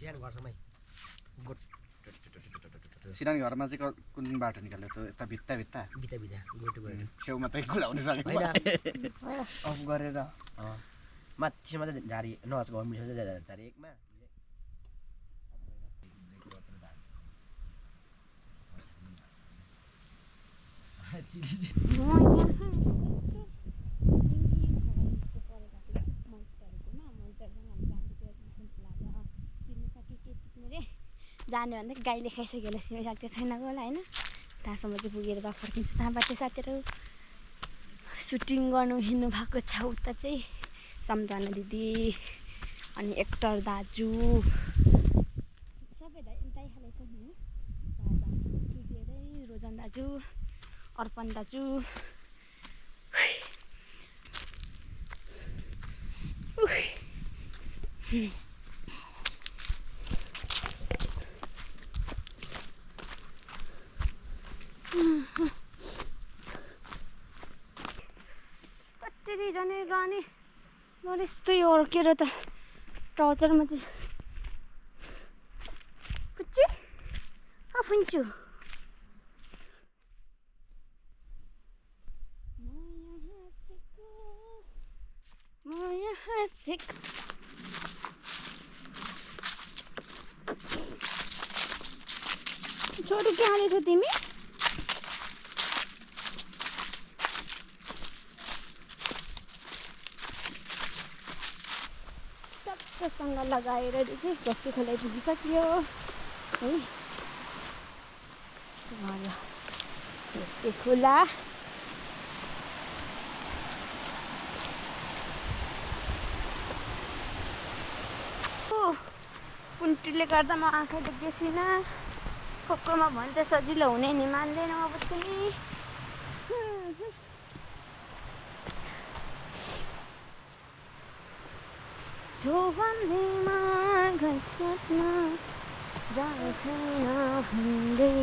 Siran घरसम्मै goat Siran घरमा चाहिँ कुन बाटो निकाल्यो त यता भित्ता भित्ता बिता बिता गोटो गोटो छेउमा त कुदाउनु सकेन अफ गरेर माथिसम्म चाहिँ झारी नच गभर्मेन्ट झारी एकमा जाने भन्दा गाईले खाइसक्यो होला सिमिसक्यो छैन होला होइन त्यहाँसम्म चाहिँ पुगेर बा फर्किन्छु त्यहाँबाट साथीहरू सुटिङ गर्नु हिँड्नु भएको छ उता चाहिँ सम्झना दिदी अनि एक्टर दाजु सबै दाइहालेछ नि रोजन दाजु अर्पण दाजु कति जाने गाने मैले यस्तै अड्केर त टर्चरमा चाहिँ पुच्ची आफुन्छु छोटो के हालेको तिमी टक्कसँग लगाएर चाहिँ भक्ति खोलाइ पुगिसक्यो है भक्ति खोला पुन्टीले गर्दा म आँखा देख्दै छुइनँ कोकोमा भन्दा सजिलो हुने नि मान्दैन अब पनि जो भन्दैमा घाँसमा जान्छैन भन्दै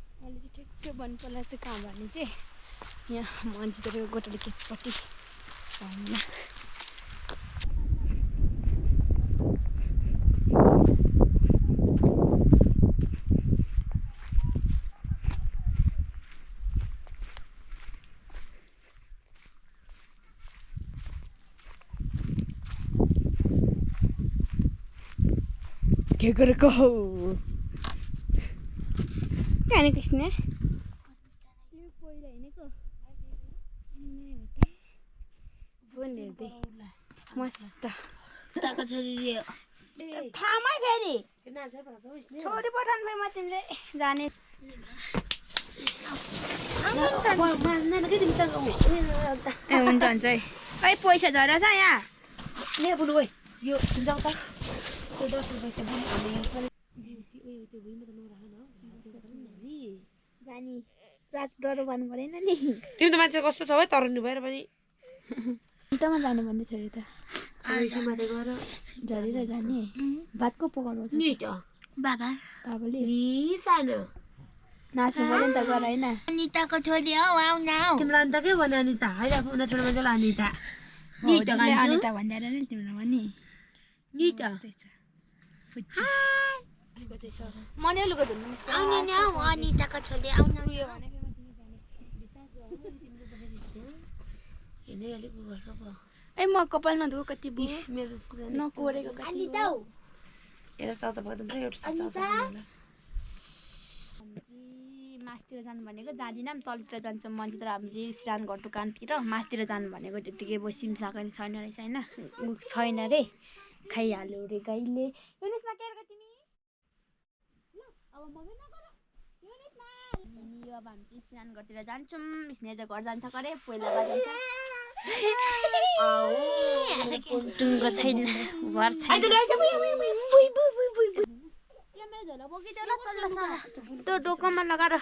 अहिले चाहिँ ठ्याक्कै बनपला चाहिँ कहाँ भने चाहिँ यहाँ मन्जिरको गोटाले केपट्टि भएन के गरेको हौ कहाँ कृष्ण पहिला हिँडेको फोन हेर्दै मस्त थामै फेरि छोरी पठाउनु फेरि म तिमीले जाने ए हुन्छ हुन्छ है खै पैसा झरेछ यहाँ यो जाउँ त जानी चाट डरो भन्नु परेन नि तिमी त मान्छे कस्तो छ है तरुनी भएर पनि उतामा जाने भन्दै छ अरे त झरेर जाने भातको पकाउनु बाबा बाबाले सानो नाच्नु पर्यो नि त गर होइन अनिताको छोरी हौ आउ न हौ तिमीलाई अन्त के भन्यो अनिता होइन उनीहरू छोरा मान्छेलाई अनिता अनिता भन्दै नि तिमीलाई भने निता मनै लुगा धुनु आउनु नि हौ अनिताको छोरी आउन ए म कपालमा धो कति नकोरेको कति मासतिर जानु भनेको जाँदिनँ तलतिर जान्छौँ मन्दिर हामी चाहिँ सिरान घर दोकानतिर मासतिर जानु भनेको त्यतिकै सिमसाको छैन रहेछ होइन छैन रे खाइहाल्यो रे गाईले युनिसमा के गरेको तिमी अब मम्मी नगर युनिसमा यो अब हामी चाहिँ स्नान घरतिर जान्छौँ स्नेजा घर जान्छ करे पहिला जान्छ टुङ्गो छैन घर छैन त्यो डोकोमा लगाएर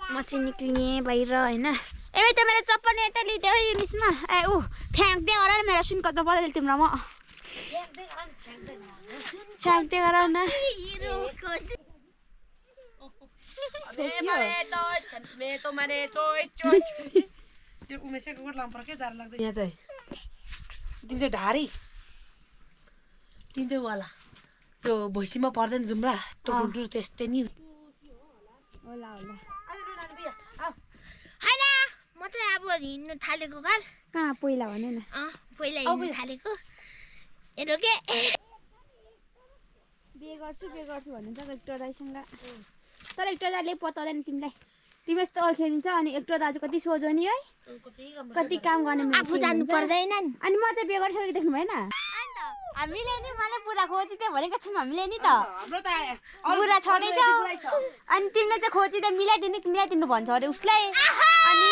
म चाहिँ निक्लिने बाहिर होइन ए एमै त मेरो चप्पल यता लिदेऊ युनिसमा ए ऊ फ्याँक्दै गर न मेरो सुनको चप्पल तिम्रो म फ्याँक्दै गर न त्यो उमेशको गोठ लाम पर्के जार लाग्दै यहाँ चाहिँ तिमी चाहिँ ढारी तिमी चाहिँ वाला त्यो भैँसीमा पर्दैन जुम्रा टुटु त्यस्तै नि होला होला हैन म चाहिँ अब हिँड्नु थालेको घर कहाँ पहिला भने न पहिला हिँड्नु थालेको हेरो के बिहे गर्छु भन्नुहुन्छ एकटो दाइसँग तर एकटो दाइले पताउँदैन तिमीलाई तिमी यस्तो अल्छिन्छ अनि एकटो दाजु कति सोझो नि है कति काम गर्ने आफू जानु पर्दैन अनि म चाहिँ बिहे गरिसकेको देख्नु भएन हामीले नि मलाई पुरा खोजिदियो भनेको छौँ हामीले नि त पुरा छँदैछ अनि तिमीले चाहिँ खोजिदियो मिलाइदिनु भन्छ अरे उसलाई अनि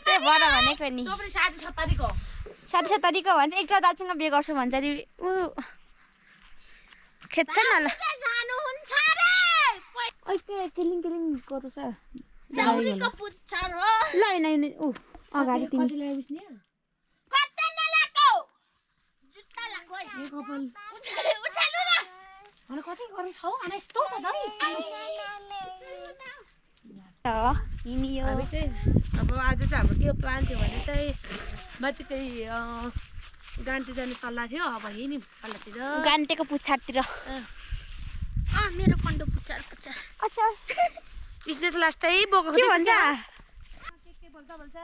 त्यही भएर भनेको नि 7 भन्छ एकटा दाजुसँग बिहे गर्छु भन्छ अरे ऊ खेद्छ न ल केलिङ गर्नु छ चौरीको पुच्छर हो ल हैन ऊ अगाडि तिमी कता नलाको जुत्ता लाको ए कपाल उचाल्नु न अनि कति गर्नु छौ अनि यस्तो छ हिँडियो हामी चाहिँ अब आज चाहिँ हाम्रो के प्लान थियो भने चाहिँ माथि त्यही गान्ती जाने सल्लाह थियो अब हिँड्यौँ सल्लाहतिर गान्टेको पुच्छारतिर मेरो कन्डो पुच्छर अच्छा इसले त लास्टै बोको के भन्छ के बोल्छ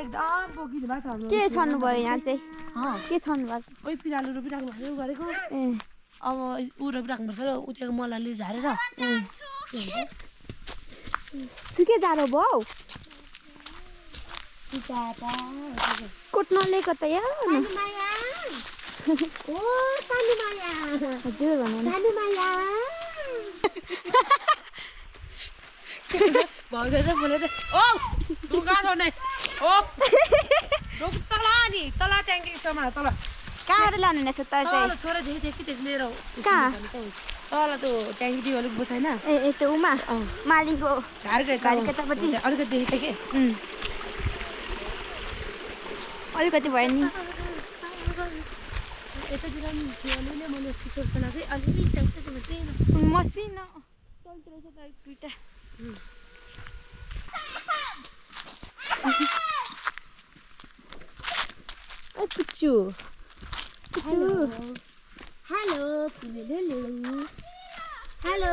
एकदम बोकिनु भएको छ हाम्रो के छन्नु भयो यहाँ चाहिँ के छन्नु भएको ओइ पिरालु रोपिराख्नु भएको गरेको ए अब ऊ रोपिराख्नुपर्छ र उतिको मलाले झारेर सुके जाडो भयो कोट नलिएको त यहाँ हजुर भन्नु भाउजू चाहिँ बोले ओ ढुङ्गा छोड्ने ओ ढुक तल नि तल ट्याङ्कीसम्म तल कहाँबाट ल्याउनु हुने सुत्ता चाहिँ छोरा झिके कि त्यति लिएर कहाँ तल त्यो ट्याङ्की दियो अलिक बुझाइन ए त्यो उमा मालिकको घरको यतापट्टि अलिकति देखेको थिएँ कि अलिकति भयो नि यतातिर नि मैले यस्तो सोच्न लाग्यो अलिअलि मसिनो टल्टो रहेछ त दुइटा ओ पुच्चु हेलो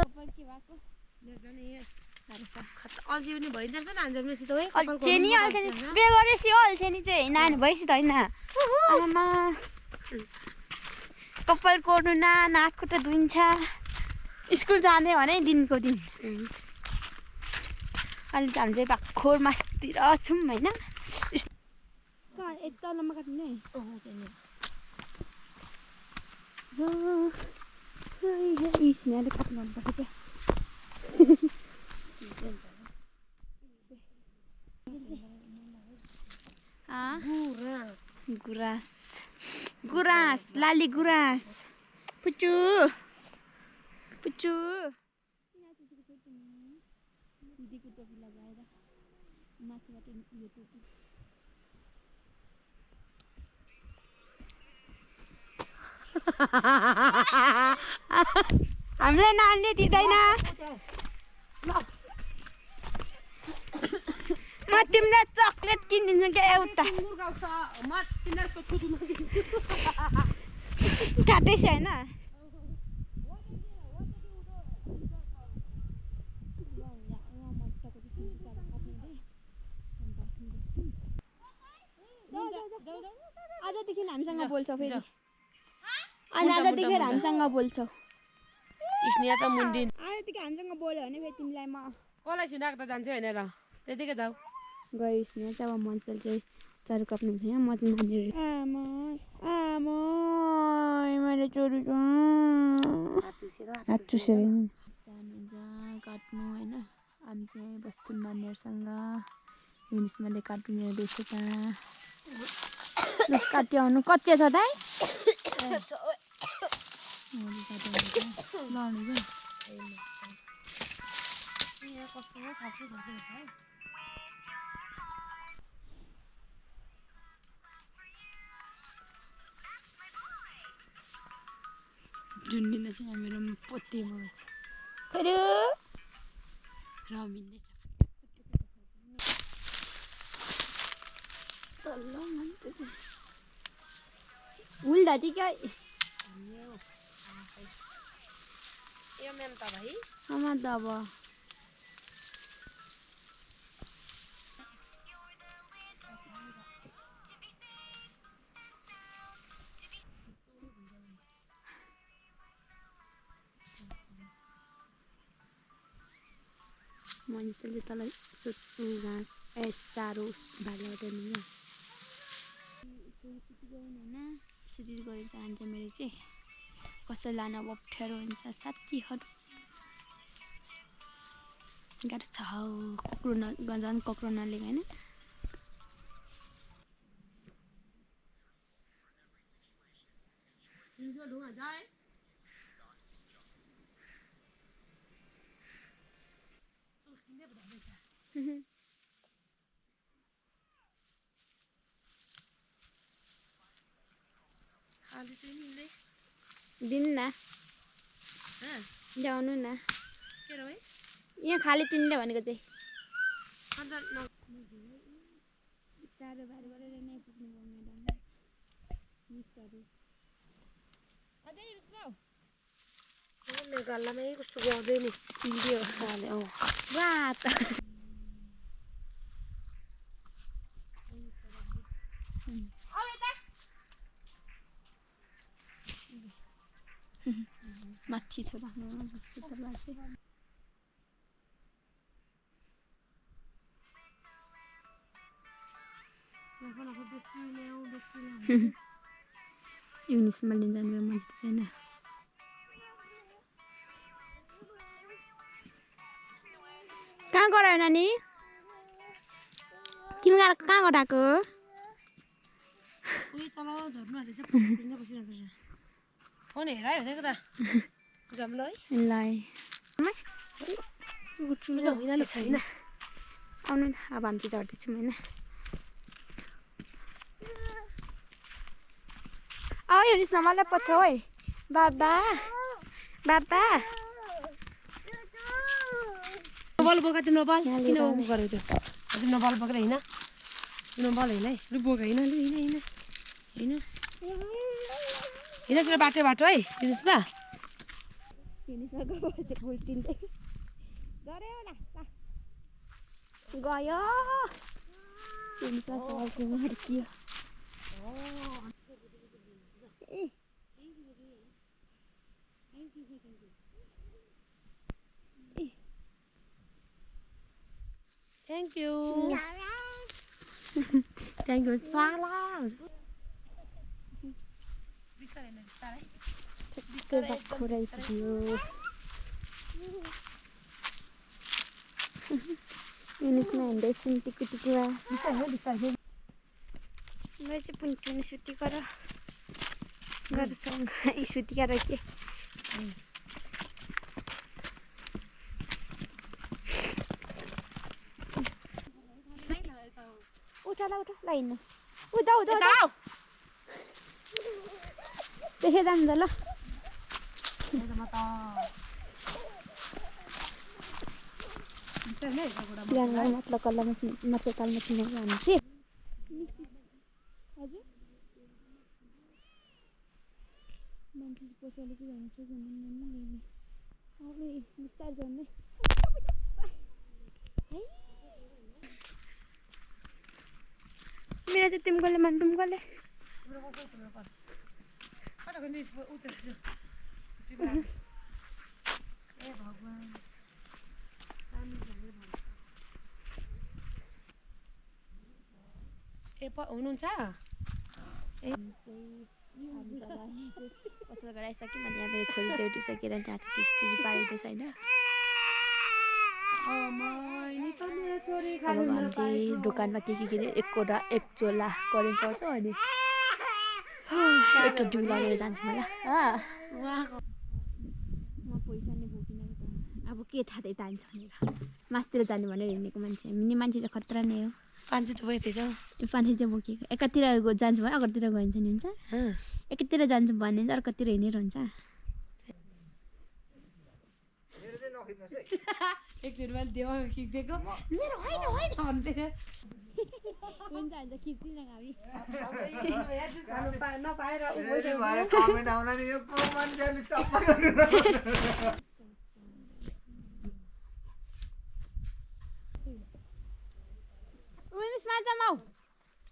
अल्छी पनि भइदिन्छ नि हान्जर मेसी त है अल्छेनी बिहे गरेपछि हो अल्छेनी चाहिँ नानी भएपछि त होइन आमा कपाल कोर्नु न नाकको त धुइन्छ स्कुल जाने भने दिनको दिन अहिले चाहिँ हामी चाहिँ भाखोर मासतिर छौँ होइन तलमा काट्नु नै स्नेहले काट्नु मनपर्छ त्यहाँ गुराँस लाली गुराँस पुच्चु दिदीको टोपी लगाएर माथिबाट यो टोपी हामीलाई नानीले दिँदैन म तिमीलाई चक्लेट किनिदिन्छु क्या एउटा काटेछ होइन आजदेखि हामीसँग बोल्छौ फेरि अनि आजदेखि हामीसँग बोल्छौ स्नेहा चाहिँ मुन्डिन आजदेखि हामीसँग बोल्यो भने फेरि तिमीलाई म कसलाई छिनाएको त जान्छ होइन र त्यतिकै जाऊ गयो स्नेहा चाहिँ अब मन्सले चाहिँ चारो काप्नुहुन्छ यहाँ म चाहिँ नानी आमा मैले चोरी हात चुसेर जानुहुन्छ काट्नु होइन हामी चाहिँ बस्छौँ नानीहरूसँग युनिसमाले काट्नु रहेछ त काट्यो आउनु कच्चे छ दाइ झुन्डिँदैछ मेरो पोतेमा छोरी रमिँदैछ तल्ल मान्छेछ उल्दाती क्या यो मेम त भाइ आमा त अब मान्छेले तल सुत्नु घाँस चारो भालेबाट होइन सुति गएर जान्छ मेरो चाहिँ कसै लान अब अप्ठ्यारो हुन्छ साथीहरू गाह्रो छ कुक्रो झन् कक्रो नलिएको होइन दिन्न ल्याउनु न यहाँ खाली तिनले भनेको चाहिँ चारो भारी गरेर नै पुग्नु भयो म्याडम मिसहरू गल्लामै कस्तो गर्दै नि भिडियो हाले वा त माथि छ राख्नु हस्पिटलमा चाहिँ युनिसमा लिन जानुभयो मान्छे त छैन कहाँ गरायो नानी तिमी कहाँ गराएको उही तल झर्नु हालेछ पिन्दा बसिरहेको छ फोन हेर है भनेको त जम्लो है ल होइन छैन आउनु न अब हामी चाहिँ झर्दैछौँ होइन आऊ युनिसमा मलाई पछि है बाबा बाबा बल बोका तिम्रो बल किन गरेको त्यो तिम्रो बल बोकेर होइन तिम्रो बल होइन है लु बोक होइन लु होइन होइन होइन होइन तिम्रो बाटो बाटो है दिनुहोस् उल्टिँदै गयो थ्याङ्क यू थ्याङ्क यू साला युनिसमा हिँड्दैछौँ टिकु टिकुवा मैले चाहिँ पुन्चुनी सुतिकर गर्छौँ सुतिकर के उठा ल उठ ल हिँड्नु उता उता त्यसै जान्छ ल मतलब कल्ला मतलब तालमा चिनेको हामी चाहिँ हजुर मान्छे पछाडि चाहिँ जान्छ भन्नु बिस्तार झन्नै मेरो चाहिँ तिमीकोले मन तिमीकोले हुनुहुन्छ पसल गराइसक्यो मैले यहाँ मेरो छोरी चाहिँ उठिसकेर ढाकी किरी पारिँदैछ होइन अब हामी चाहिँ दोकानमा के किने एक चोला करेन्ट चल्छ अनि एक ड्यु लगेर जान्छु मलाई म पैसा नै बोकिनँ अब के थाहा त्यही तान्छ भनेर मासतिर जाने भनेर हिँडेको मान्छे मिनी मान्छे चाहिँ खतरा नै हो पानी त बोकेको पानी चाहिँ बोकेको एकातिर जान्छु भने अर्कोतिर गइन्छ नि हुन्छ एकातिर जान्छु भने चाहिँ अर्कोतिर हिँडेर हुन्छ एकचोटि मैले देवाको खिचिदिएको मेरो होइन होइन भन्दै हुन्छ हुन्छ खिच्दिनँ हामी नपाएर कमेन्ट आउला नि यो को मान्छे अलिक सफा गर्नु उइसमा त माउ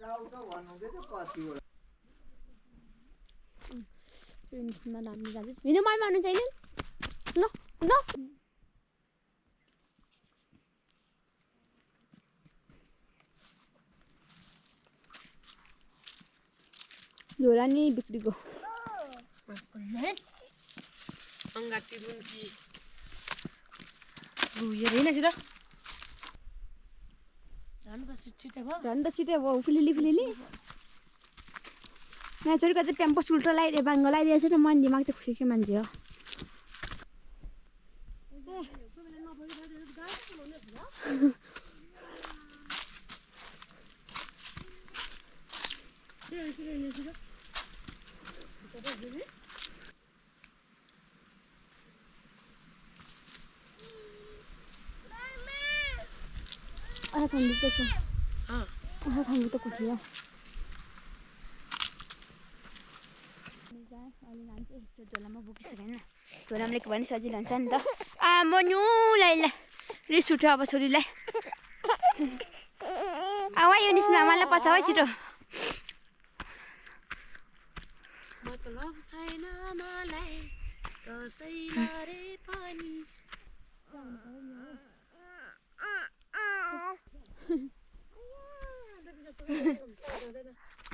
भन्नुहुँदै थियो कतिवटा उइसमा नाच्नु जाँदैछ भिडियो माइमा हुनु छैन ल ल झोला नि बिक्रीको अङ्गाटी रुन्ची हेरेन छिटो झन् त छिटो भयो झन् त छिटो भयो फुलिली यहाँ छोरीको चाहिँ प्याम्पस उल्टो लगाइदिए बाङ्गो लगाइदिएछ र मन दिमाग चाहिँ खुसीकै मान्छे हो त खुसी हो अहिले लान्छ झोलामा बोकिसक्यो होइन झोलामा लेख्यो भने सजिलो हुन्छ नि त मनुलाई रिस उठ्यो अब छोरीलाई आवा यो निस्मा मलाई पछाउ है छिटो मतलब छैन मलाई कसैले पनि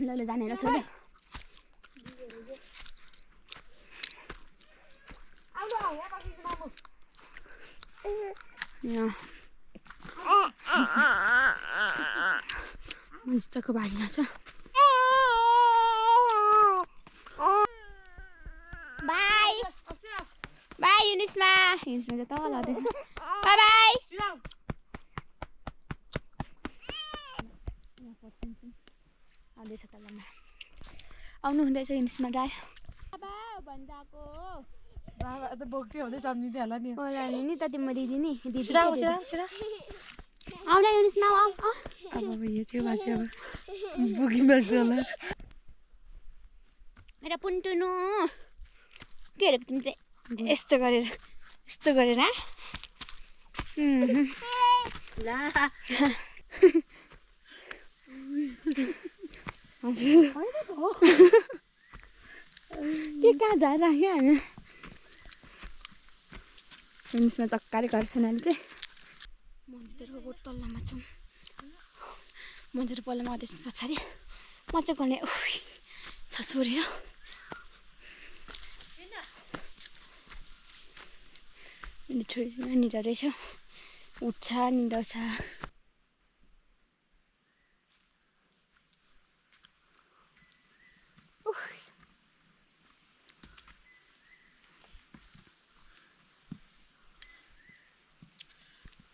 ल जाने ल छोरी मस्तको भाजी छ बाई बाई युनिसमा चाहिँ तल लाँदैन बाई बाई आउँदैछ तलमा आउनु हुँदैछ युनिसमा राई भन्दाको बाबा त बोक्दै हुँदै सम्झिँदै होला नि होला नि त तिम्रो दिदी नि दिदी आउँदा युनिसमा आऊ अब यो चाहिँ बाँच्यो अब बोकिमाग्छ होला मेरा पुन्टुनु के हेरेको तिमी चाहिँ यस्तो गरेर के कहाँ झरिराख्यो होइन युनिसमा चक्कारै गर्छ अहिले चाहिँ मन्दिरको गोठ तल्लामा छौँ मन्दिर पल्लोमा त्यस पछाडि म चाहिँ गर्ने छ छोरी र छोरी निदा रहेछ उठ्छ निदाउँछ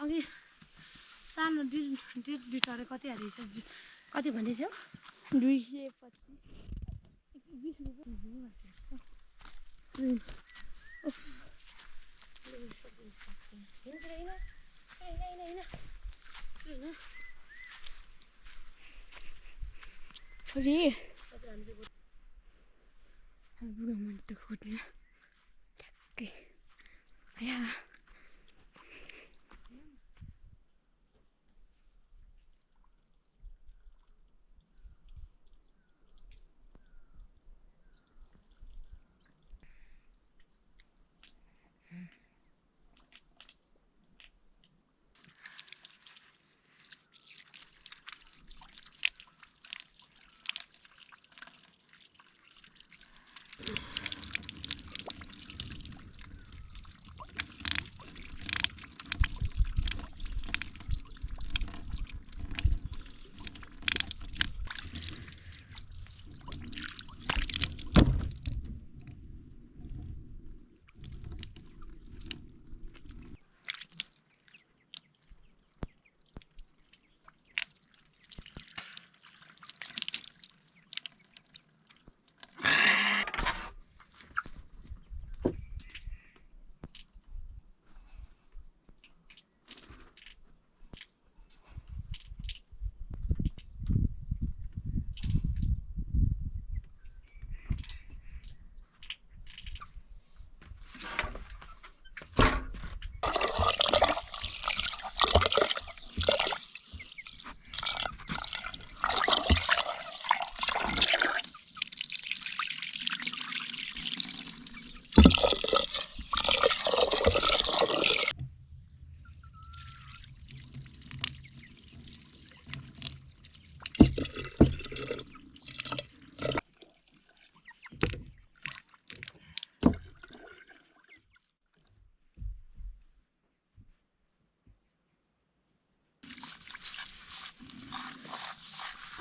अघि सानो डिटरे कति हालेछ कति भन्दै थियो 225 छोरी बुढो मान्छे त खोज्नु ठ्याक्कै आया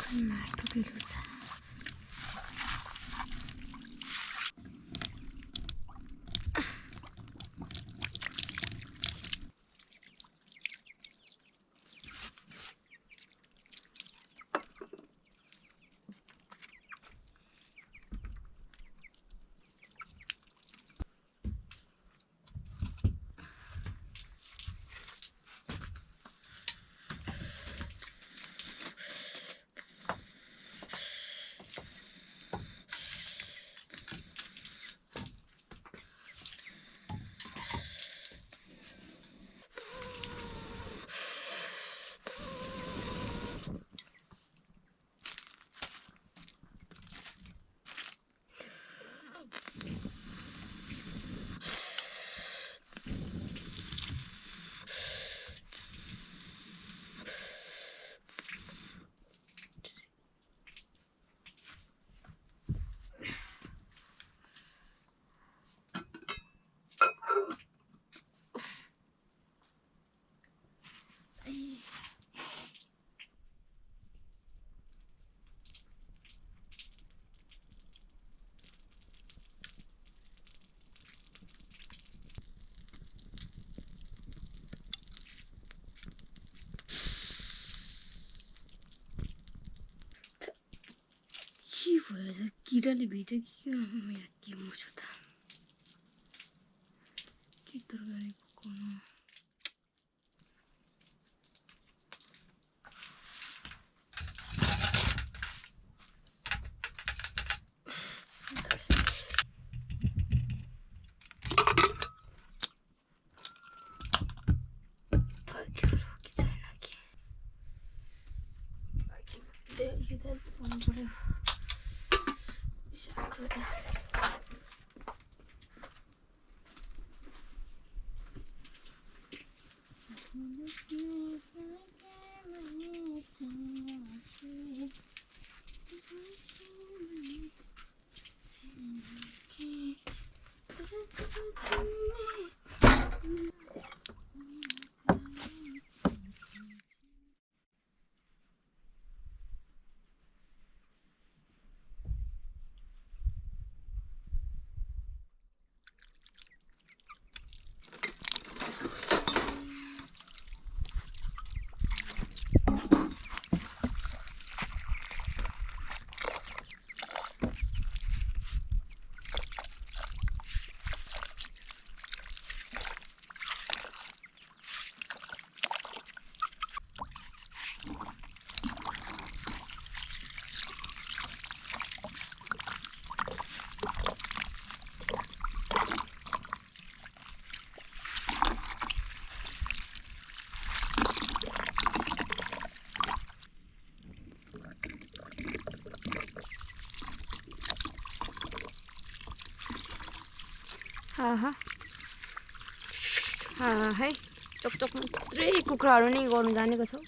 माटो केलो छ के भएछ किराले भेट्यो कि यहाँ के मुछु त के तरकारी पकाउनु है चकचक मात्रै कुखुराहरू नै गर्नु जानेको छौ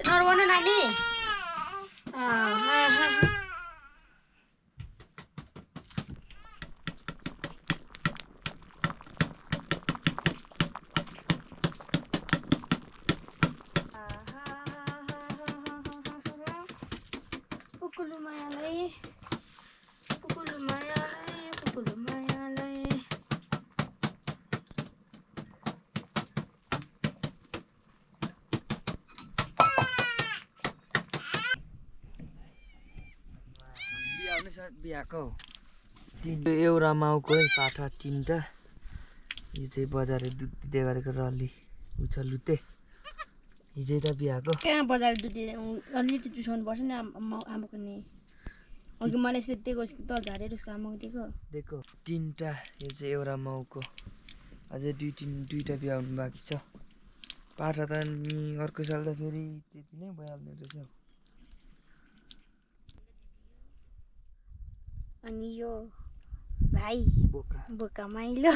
नरवानु नानी पुकुलु मायालाई बिहाको एउटा माउको है पाठा 3टा यो चाहिँ बजारे दुध दिँदै गरेको रली उछ लुते हिजै त बिहाको कहाँ बजार दुध अलिकति चुसाउनु पर्छ नि आमाको नि अघि मलाई यसरी दिएको तर झारेर उसको आमाको दिएको 3टा यो चाहिँ एउटा माउको अझै 2-3 बिहा हुनु बाँकी छ पाठा त नि अर्को साल त फेरि त्यति नै भइहाल्ने रहेछ अनि यो भाइ बोका माइलो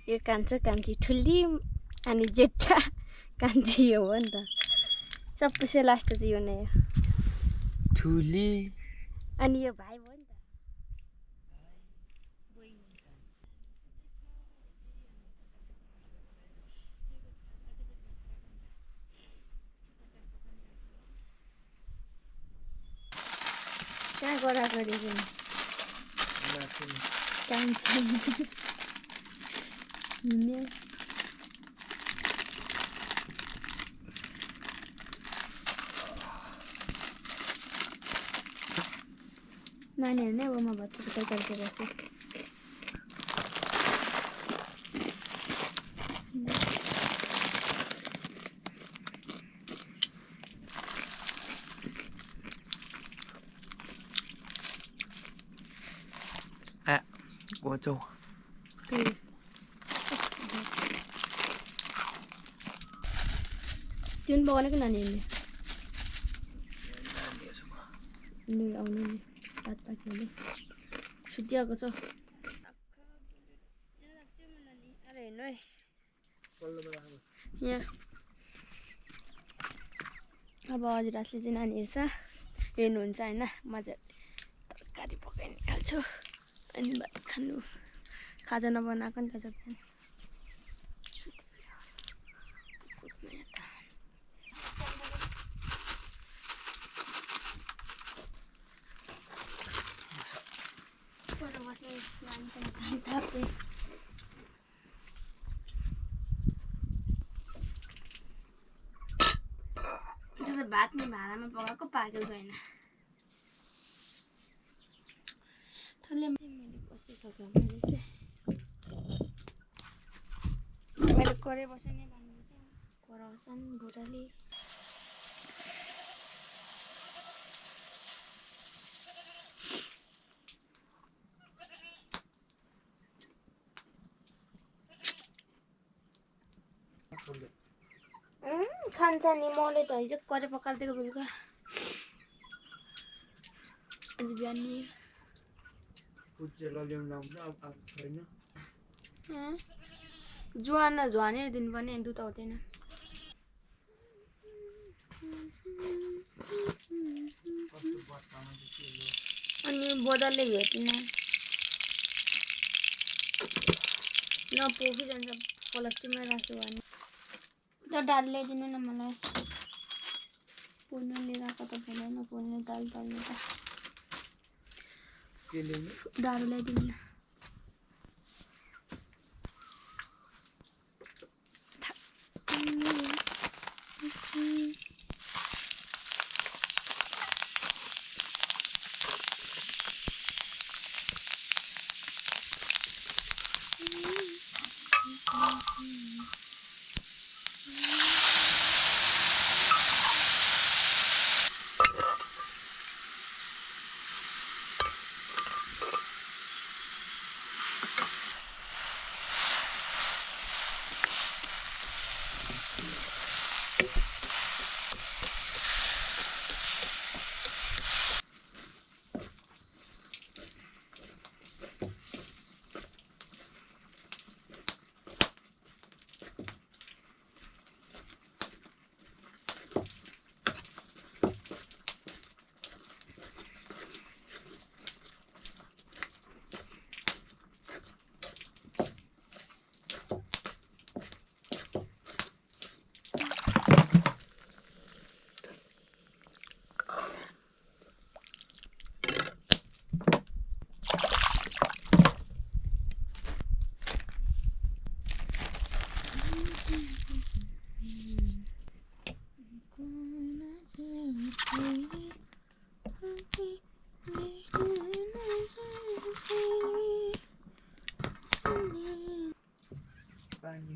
यो कान्छी ठुली अनि जेठा कान्छी यो हो नि त सबसे लास्ट चाहिँ यो नै हो ठुली अनि यो भाइ हो नि त कहाँ गरागरी पनि कान्छी नानीहरू नै अब म भत्तको तैकालको बस्छु गोचौ त्यो पनि बगानेको नानीहरूले आउने नि भात पाक्यो सुतिरहेको छ हेर्नु है यहाँ अब हजुरले चाहिँ नानी हेर्छ हेर्नुहुन्छ होइन मजाले तरकारी पकाइ निकाल्छु अनि भात खानु खाजा नबनाएको नि त सबैजना भात नि भाँडामा पकाएको पाकेको छैन मैले बसिसक्यो मैले करे बसेँ नि भन्नुहुन्छ कराउँछन् बुढाले खान्छ नि मैले त हिजो करे पकाएर दिएको बेलुका आज बिहान नि जुवान झ्वानेर दिनुपर्ने दुध आउँदैन अनि बदलले भेटिन नपोखी जान्छ प्लास्टिकमा राख्छु भने त डाल ल्याइदिनु न मलाई पोल्नु लिएर आएको त पोल्नु पोल्ने दाल पाल्नु त डालो ल्याइदिनु न पानी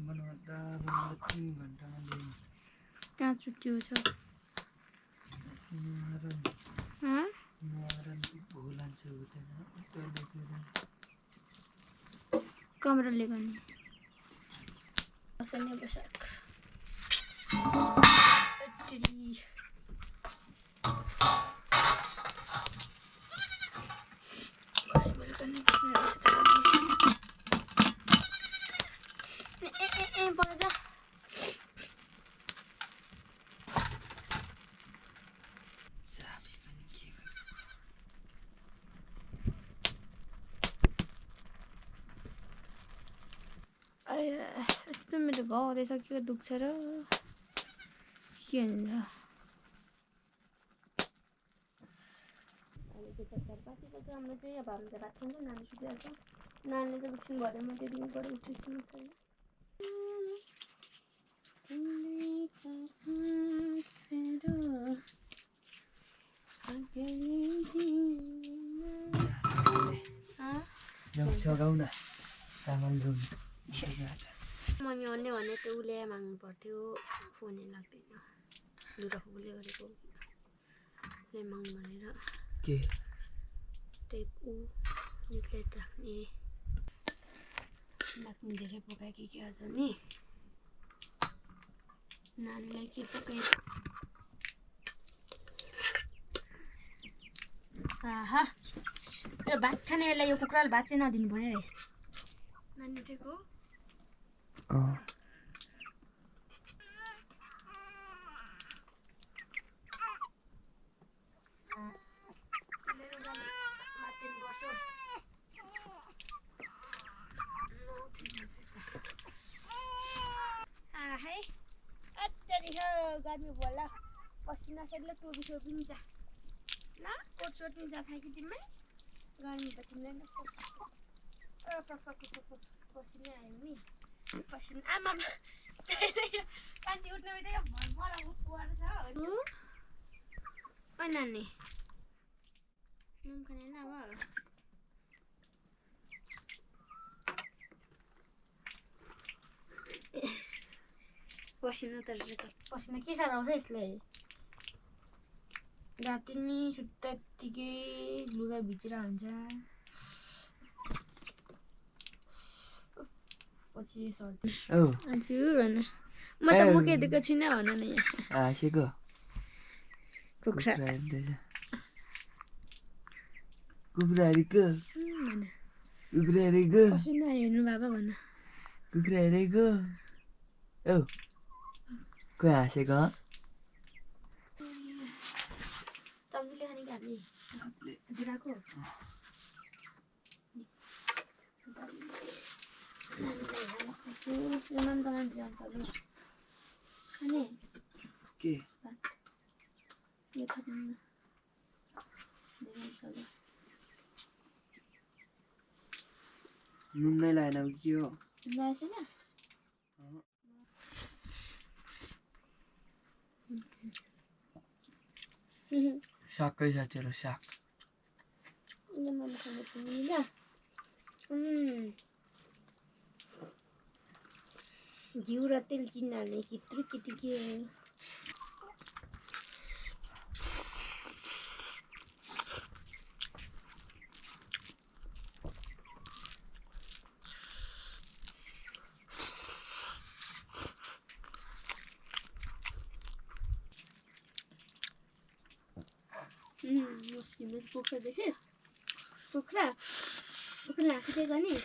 बनाउँदा 3 घन्टामा ल्याउनु कहाँ छुट्टियो छ कमराले गर्ने असन्य पोसाक यस्तो मेरो घाउ सकेको दुख्छ र के हुन्छ अहिले चाहिँ तरकारी पाकिसक्यो हाम्रो चाहिँ अब हामी त भात खान्छौँ नानी सुतिहाल्छ नानीले चाहिँ एकछिन भरे मैले दिनु पऱ्यो उठेछु सघाउन चामल रुम मम्मी अन्य भने त उसले माग्नु पर्थ्यो फोनै लाग्दैन लुगा फुले गरेको उसले माग्नु भनेर के टेप ऊ निक्लेट राख्ने लाग्नु धेरै पकायो के आज नि नानीलाई के पकायो आहा यो भात खाने बेला यो कुखुराले भात चाहिँ नदिनु पर्ने रहेछ नानी उठेको गर्मी बोला पसिना सेटले टोपी टोपी नि ल कोट सोट नि जा फ्याँकी तिमीलाई गर्मी त तिमीलाई न पसिना आयो नि पसिना आमा कान्ति उठ्ने बित्तिकै भर उठ्नु छ ओ नानी नुन खाने न अब पसिना त पसिना के साह्रो आउँछ यसलाई राति नि सुत्तातिकै लुगा भिजेर हुन्छ पछि सर्दी हजुर भन म त मुखै दिएको छुइनँ भन न यहाँ हाँसेको कुखुरा कुखुराहरूको कुखुराहरूको पसिना हेर्नु बाबा भन कुखुराहरूको औ कोही हाँसेको चम्चीले खाने कि हातले दिराको नानी त मान्छे जान्छ ल खाने के यो खाँदैन देखाउँछ ल नुन नै लाएन के हो लगाएछ न सागकै छ तेरो साग घिउ र तेल किन्ने कित्रु केटी के मुस्लिम कुखुरा देखेस् कुखुरा कुखुरा आँखा गर्ने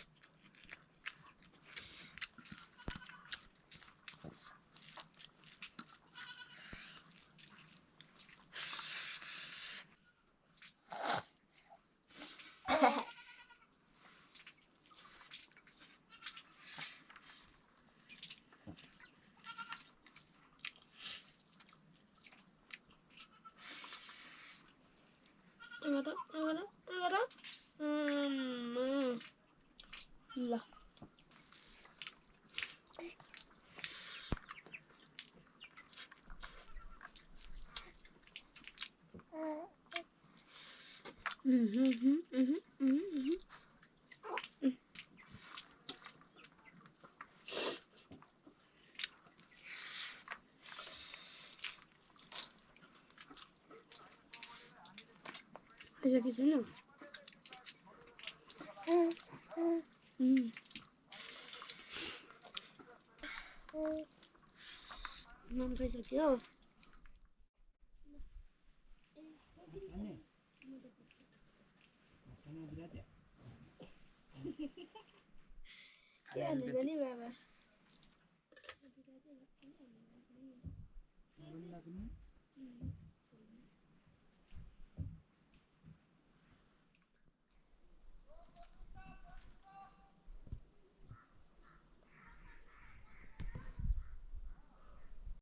खाइसकेको छैन नाम खाइसक्यो के हालेको नि बाबा